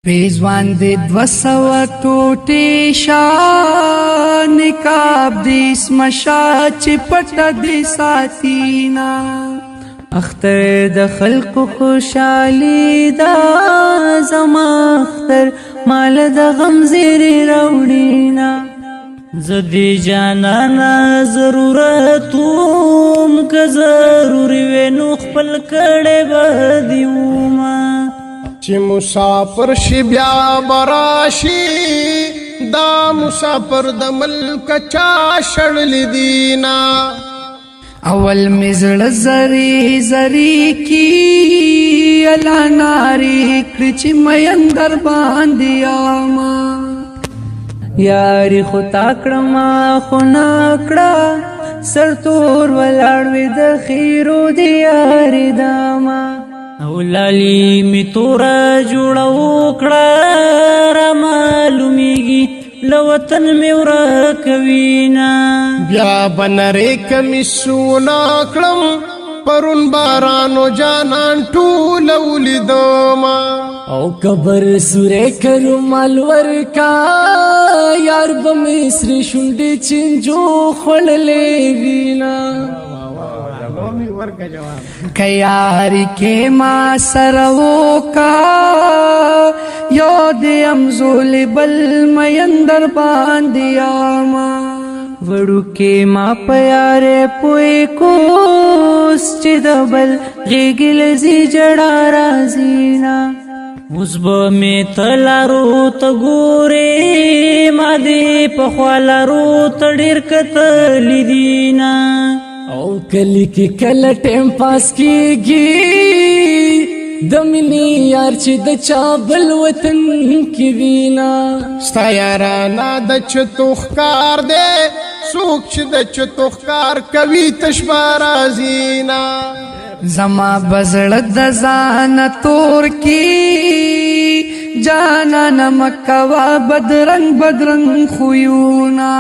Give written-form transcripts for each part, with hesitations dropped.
پیزوان دی 200 ټوټې شان نقاب دی اسمشا چې پټه دی ساتینا اختر د خلق خوشالي دا زما اختر مال د غم زیری راوړینا زدی جانانا ضرورتوم که ضروری وینو خپل کړه بدیوما چې مسافر شي بیا براشي دا مسافر د ملک چا شړل دینا اول مزړه زری زری کی الا ناری کړي چې مې اندر باندې آما یاري خو تاکړما خو ناکړه سرتور ولاړ وې د خیرو دی یاري داما او لالی می تورا جوړه وکړه را معلومیږي لوطن می ورکوینا بیا بنرې کمی سونا کړم پرون بارانو جانان ټول ولیدما او قبر سورې کرو مال ورکا یار بمصر شونډې چنجو خړلې وینا کیاری کے ما سرو کا یو دیم زول بل میندر باندیا ما وڑو کے ما پیارے پوئی کوس چی دبل غیگل زی جڑا رازینا مزبا میں تلارو تگورے ما دے پخوالارو تڑیر کتلی دینا او کلی کی کل ٹیم پاس کیږي د مینې یار چې د چا بل وطن کې وینا ستا یارانا د چتوخکار دے څوک چې د چتوخکار کوي تشبا رازینا زما بزړه د ځان تور کی جانا نمکوا بدرنګ بدرنګ خویونا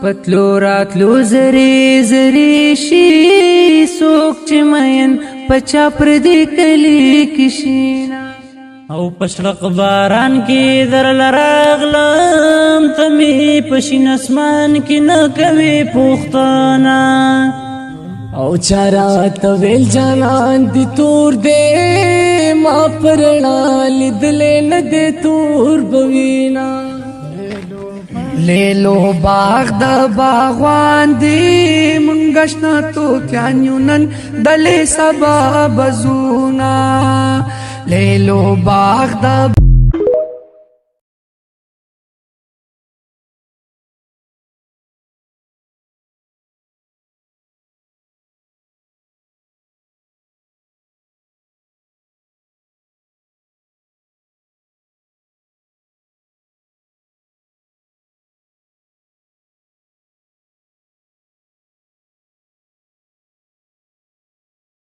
پتلو راتلو زری زری شي سوک چې مین پچا پر دی کلی کشینا او پشرق باران کی در لراغلم تمی پشین اسمان کی نکوی پوختانا او چارا تویل جانان دی تور دے ما پرنا لدلے ندے تور بوینا لیلو باغ د باغوان دی منگشنا تو تیانیونن دلی سبا بزونا لیلو باغ د